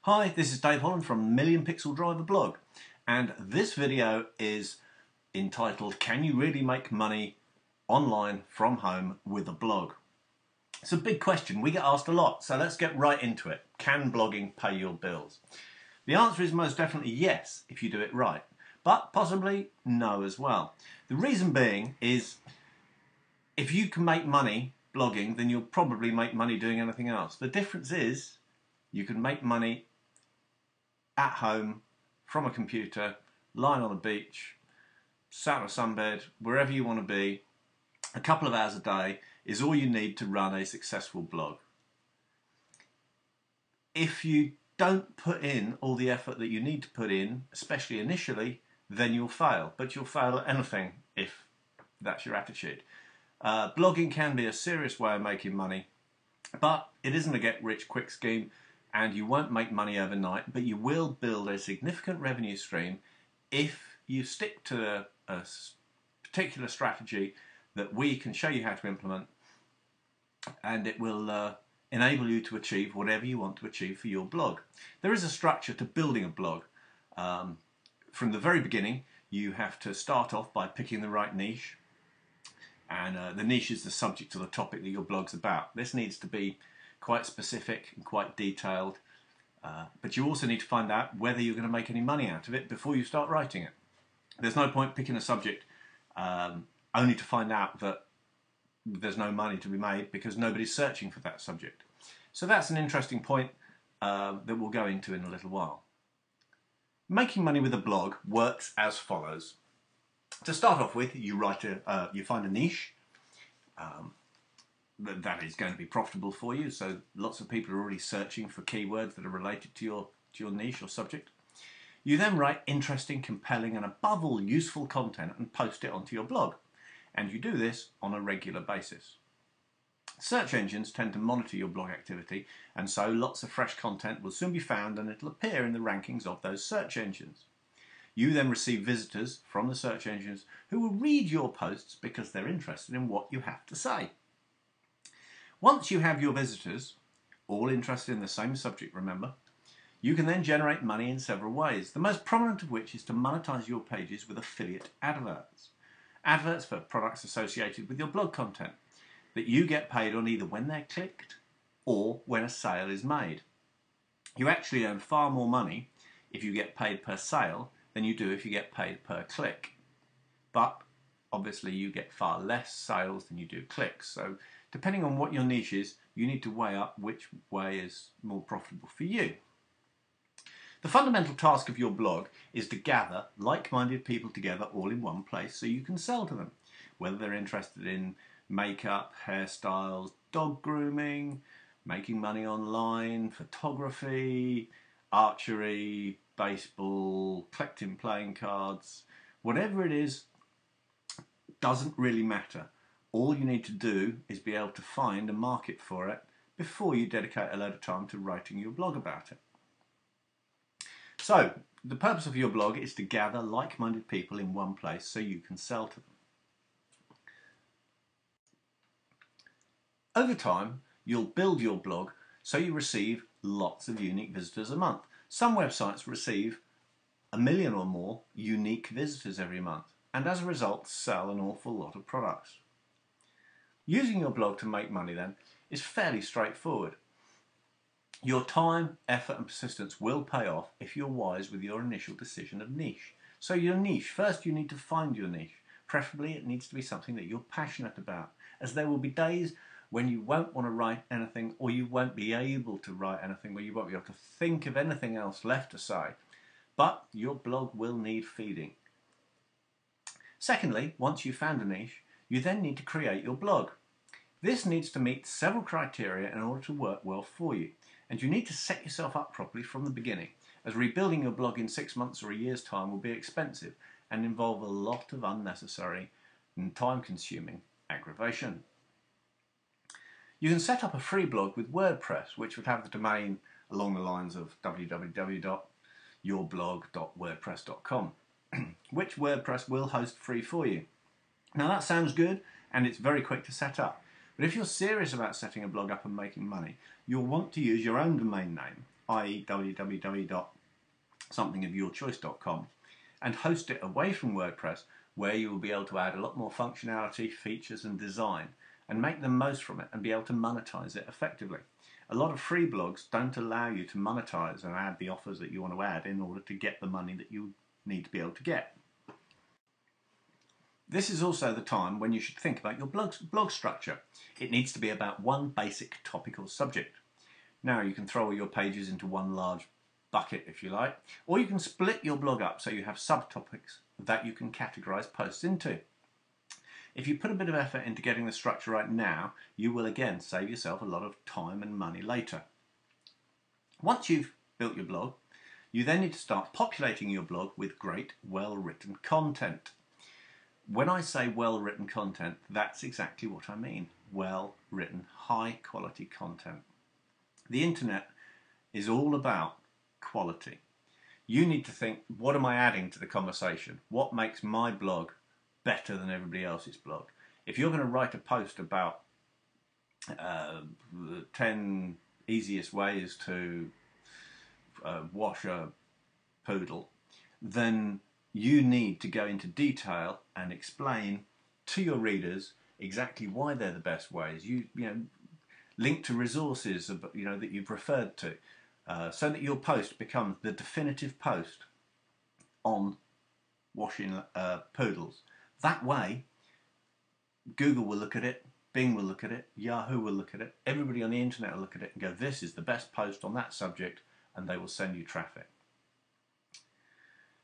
Hi, this is Dave Holland from Million Pixel Driver blog, and this video is entitled Can You Really Make Money Online from Home with a Blog? It's a big question, we get asked a lot, so let's get right into it. Can blogging pay your bills? The answer is most definitely yes, if you do it right, but possibly no as well. The reason being is if you can make money blogging, then you'll probably make money doing anything else. The difference is you can make money at home, from a computer, lying on a beach, sat on a sunbed, wherever you want to be. A couple of hours a day is all you need to run a successful blog. If you don't put in all the effort that you need to put in, especially initially, then you'll fail. But you'll fail at anything if that's your attitude. Blogging can be a serious way of making money, but it isn't a get-rich-quick scheme, and you won't make money overnight, but you will build a significant revenue stream if you stick to a particular strategy that we can show you how to implement, and it will enable you to achieve whatever you want to achieve for your blog. There is a structure to building a blog. From the very beginning, you have to start off by picking the right niche, and the niche is the subject of the topic that your blog's about. This needs to be quite specific and quite detailed, but you also need to find out whether you're going to make any money out of it before you start writing it. There's no point picking a subject only to find out that there's no money to be made because nobody's searching for that subject. So that's an interesting point that we'll go into in a little while. Making money with a blog works as follows. To start off with, you find a niche that is going to be profitable for you. So lots of people are already searching for keywords that are related to your niche or subject. You then write interesting, compelling, and above all useful content and post it onto your blog. And you do this on a regular basis. Search engines tend to monitor your blog activity, and so lots of fresh content will soon be found and it'll appear in the rankings of those search engines. You then receive visitors from the search engines who will read your posts because they're interested in what you have to say. Once you have your visitors, all interested in the same subject, remember, you can then generate money in several ways, the most prominent of which is to monetize your pages with affiliate adverts. Adverts for products associated with your blog content that you get paid on either when they're clicked or when a sale is made. You actually earn far more money if you get paid per sale than you do if you get paid per click. But obviously you get far less sales than you do clicks. So depending on what your niche is, you need to weigh up which way is more profitable for you. The fundamental task of your blog is to gather like-minded people together all in one place so you can sell to them, whether they're interested in makeup, hairstyles, dog grooming, making money online, photography, archery, baseball, collecting playing cards. Whatever it is, doesn't really matter. All you need to do is be able to find a market for it before you dedicate a load of time to writing your blog about it. So, the purpose of your blog is to gather like-minded people in one place so you can sell to them. Over time, you'll build your blog so you receive lots of unique visitors a month. Some websites receive 1 million or more unique visitors every month, and as a result sell an awful lot of products. Using your blog to make money then is fairly straightforward. Your time, effort and persistence will pay off if you're wise with your initial decision of niche. So your niche, first you need to find your niche. Preferably it needs to be something that you're passionate about, as there will be days when you won't want to write anything, or you won't be able to write anything, where you won't be able to think of anything else left to say. But your blog will need feeding. Secondly, once you've found a niche, you then need to create your blog. This needs to meet several criteria in order to work well for you, and you need to set yourself up properly from the beginning, as rebuilding your blog in 6 months or a year's time will be expensive and involve a lot of unnecessary and time-consuming aggravation. You can set up a free blog with WordPress, which would have the domain along the lines of www.yourblog.wordpress.com, which WordPress will host free for you. Now that sounds good, and it's very quick to set up. But if you're serious about setting a blog up and making money, you'll want to use your own domain name i.e. www.somethingofyourchoice.com, and host it away from WordPress, where you will be able to add a lot more functionality, features and design, and make the most from it and be able to monetize it effectively. A lot of free blogs don't allow you to monetize and add the offers that you want to add in order to get the money that you need to be able to get. This is also the time when you should think about your blog structure. It needs to be about one basic topic or subject. Now you can throw all your pages into one large bucket if you like, or you can split your blog up so you have subtopics that you can categorize posts into. If you put a bit of effort into getting the structure right now, you will again save yourself a lot of time and money later. Once you've built your blog, you then need to start populating your blog with great, well-written content. When I say well-written content, that's exactly what I mean. Well-written, high-quality content. The internet is all about quality. You need to think, what am I adding to the conversation? What makes my blog better than everybody else's blog? If you're going to write a post about 10 easiest ways to wash a poodle, then you need to go into detail and explain to your readers exactly why they're the best ways. You know, link to resources that you've referred to, so that your post becomes the definitive post on washing poodles. That way, Google will look at it, Bing will look at it, Yahoo will look at it, everybody on the internet will look at it and go, this is the best post on that subject, and they will send you traffic.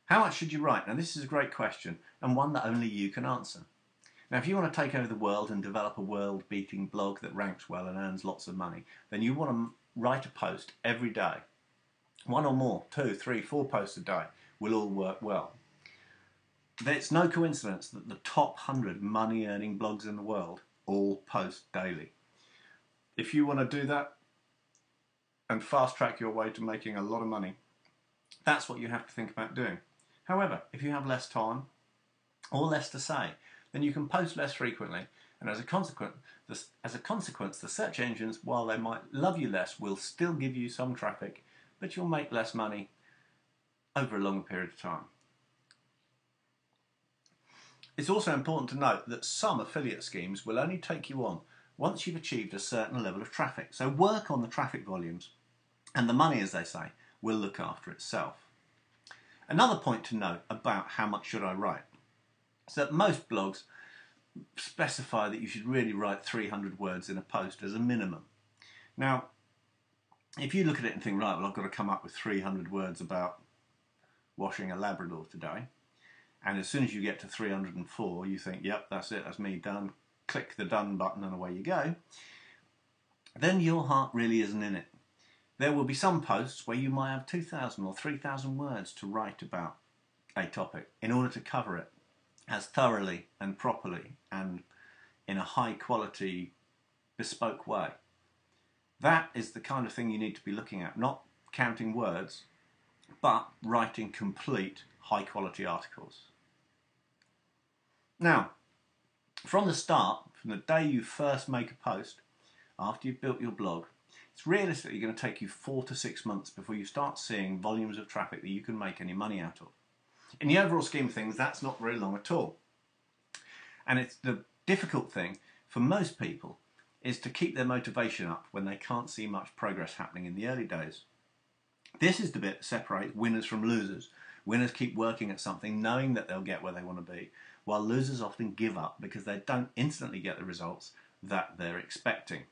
How much should you write? Now this is a great question, and one that only you can answer. Now if you want to take over the world and develop a world-beating blog that ranks well and earns lots of money, then you want to write a post every day. 1 or more, 2, 3, 4 posts a day will all work well. It's no coincidence that the top 100 money-earning blogs in the world all post daily. If you want to do that and fast-track your way to making a lot of money, that's what you have to think about doing. However, if you have less time or less to say, then you can post less frequently, and as a consequence, the search engines, while they might love you less, will still give you some traffic, but you'll make less money over a longer period of time. It's also important to note that some affiliate schemes will only take you on once you've achieved a certain level of traffic. So work on the traffic volumes, and the money, as they say, will look after itself. Another point to note about how much should I write is that most blogs specify that you should really write 300 words in a post as a minimum. Now, if you look at it and think, right, well, I've got to come up with 300 words about washing a Labrador today, and as soon as you get to 304, you think, yep, that's it, that's me, done. Click the done button and away you go. Then your heart really isn't in it. There will be some posts where you might have 2,000 or 3,000 words to write about a topic in order to cover it as thoroughly and properly and in a high quality, bespoke way. That is the kind of thing you need to be looking at, not counting words, but writing complete high quality articles. Now, from the start, from the day you first make a post, after you've built your blog, it's realistically going to take you 4 to 6 months before you start seeing volumes of traffic that you can make any money out of. In the overall scheme of things, that's not very long at all. And it's the difficult thing for most people is to keep their motivation up when they can't see much progress happening in the early days. This is the bit that separates winners from losers. Winners keep working at something knowing that they'll get where they want to be, while losers often give up because they don't instantly get the results that they're expecting.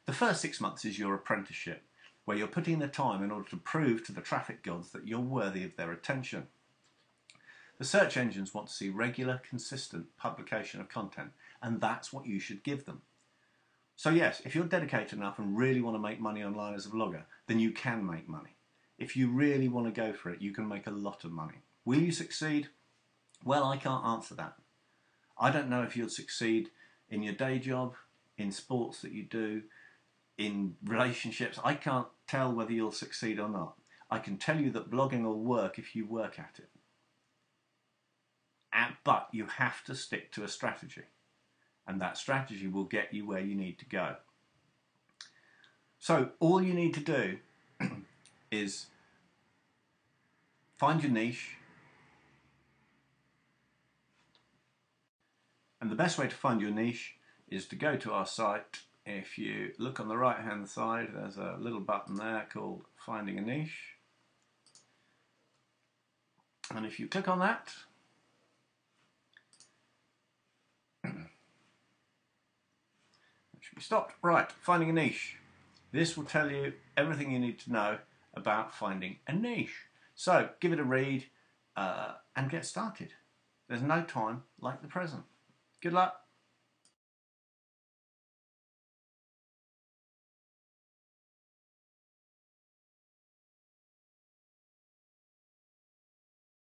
The first 6 months is your apprenticeship, where you're putting the time in order to prove to the traffic gods that you're worthy of their attention. The search engines want to see regular, consistent publication of content, and that's what you should give them. So yes, if you're dedicated enough and really want to make money online as a vlogger, then you can make money. If you really want to go for it, you can make a lot of money. Will you succeed? Well, I can't answer that. I don't know if you'll succeed in your day job, in sports that you do, in relationships. I can't tell whether you'll succeed or not. I can tell you that blogging will work if you work at it. But you have to stick to a strategy, and that strategy will get you where you need to go. So all you need to do is find your niche. And the best way to find your niche is to go to our site. If you look on the right hand side, there's a little button there called Finding a Niche. And if you click on that, it should be stopped. Right, finding a niche. This will tell you everything you need to know about finding a niche. So give it a read and get started. There's no time like the present. Good luck.